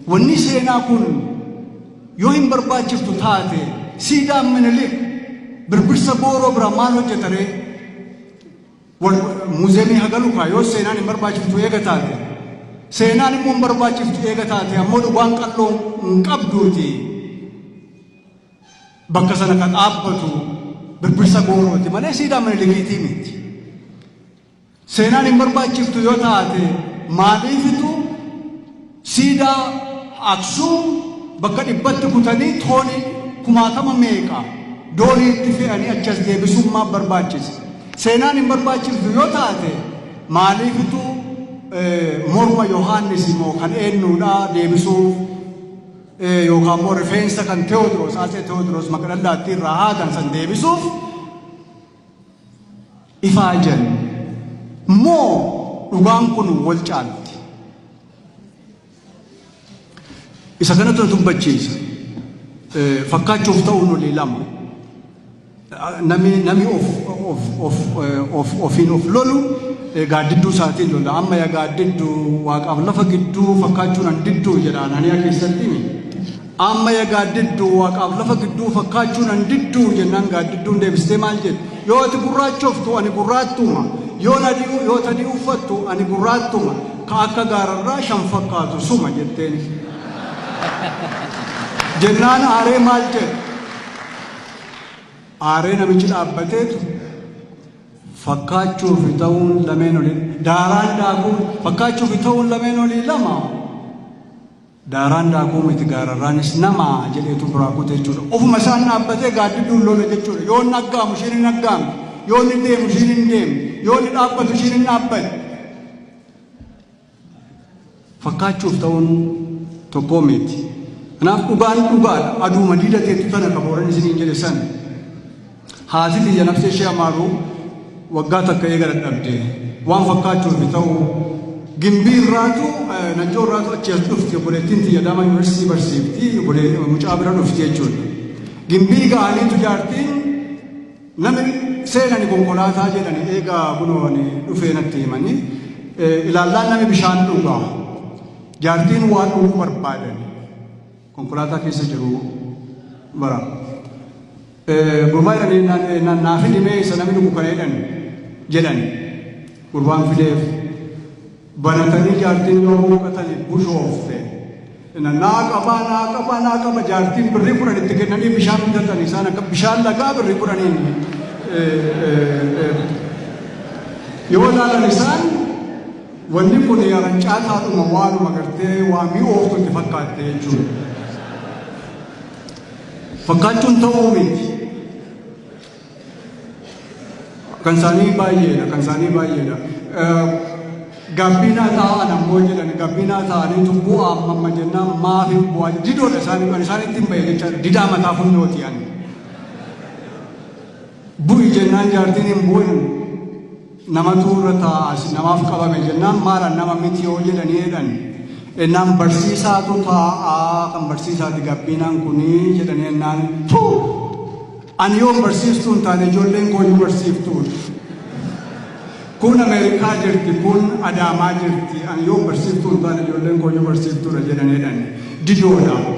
wanni seenaa kun yoo hin barbaachiftu taate siidaan Minilik birbirsa booroo bira maal hojjetare muuzeemii hagalukaa yoo seenaan hin barbaachiftu eega taate seenaan immoo hin barbaachiftu eega taate ammoo dhugaan qalloo hin qabduuti bakka sana kan dhaabbatu birbirsa boorooti malee siidaan Minilikiitii miti. Seenaan hin barbaachiftu yoo taate maaliifitu siidaa Aksuum bakka dhibbatti kutanii tooni kumaatama meeqa dooniitti fe'anii achas deebisummaa barbaachisa. Seenaan hin barbaachiftu yoo taate maaliifitu morma Yohaannis immoo kan eenyuudha deebisuuf yookaan immoo rifeensa kan Tewoodiroos Atsee Tewoodiroos Maqdalaatti irraa haatan san deebisuuf ifaa jenna. Moo dhugaan kun wal caalti. Isa kanatu dubbachiisa. Fakkaachuuf ta'uun olii lama. Nami ofiin of lolu gaaddidduu isaatiin lola. Amma yaa gaaddidduu waaqaaf lafa gidduu fakkaachuun an didduu jedhaan ani keessatti mi. Amma yaa gaaddidduu waaqaaf lafa gidduu fakkaachuun an didduu jennaan gaaddidduun deebistee maal jedhu. Yoo ati gurraachoftu ani gurraattuma. Yoo tadii uffattu ani gurraattuma ka akka gaararraa shan fakkaatu suma jetteen. Jennaan aaree maal jedhu? Aaree namichi dhaabbateetu fakkaachuuf ta'uun lameen olii daaraan daakuu fakkaachuuf ta'uun lameen olii lama. Daaraan daakuu miti gaararraanis nama jedheetu biraa kute jechuudha. Ofuma isaan dhaabbatee gaaddidduun lola jechuudha. Yoo inni aggaamu ishiin hin aggaamu. Yoo inni deemu ishiin hin deemu. Yoo inni dhaabbatu ishiin hin dhaabbatu. Fakkaachuuf ta'uun tokkoo miti. Kanaaf dhugaan dhugaadha. Aduuma diidateetu tana kabooran isiniin jedhe sana. Haati xiyya nafsee ishee amaaruu waggaa takka eegala dhabde. Waan fakkaachuuf ta'u gimbii irraatu najjoo irraatu achi as dhufti obboleettiin xiyya Adaamaa Yuunivarsiitii barsiifti mucaa bira dhufti jechuudha. Gimbii ga'aniitu jaartiin namni seenani konkolaataa jedhani eegaa bunooni dhufee natti himanii ilaallaan nami bishaan dhugaa jaartiin waan dhuguu barbaadani konkolaataa keessa jiru bara gurbaa jedhanii naafi dhimee isa namni dhugu kan jedhani gurbaan fideef banatanii jaartiin yoo muuqatanii bushoofte naa qaba jaartiin birrii kudhan itti kennanii bishaan bitatanii isaan akka bishaan lagaa birrii kudhaniin yoo ilaalan isaan wanni kun yarancaataadhuma waanuma gartee waa mi'ooftu itti fakkaatte jechuudha. Fakkaachuun ta'uu miti. Kan isaanii baay'eedha. Gabbinaa taa'an ammoo jedhan gabbinaa ta'anii tubbuu amma jennaan maafi bu'aa didoodha isaanitti hin bahe jecha didaa mataa funyooti ani. Bu'i jennaan jaartiin hin bu'in namatu irra taa'as namaaf qabame jennaan maalan nama miti yoo jedhanii ennaan barsiisaatu taa'aa kan barsiisaati gabbinaan kunii jedhanii ennaan ani yoo barsiistuu hin taane ijoolleen kooyyuu barsiiftuudha. Kun Ameerikaa jirti kun Adaamaa jirti ani yoo barsiiftuu hin taane ijoolleen kooyyuu barsiiftuudha jedhanii didoodha.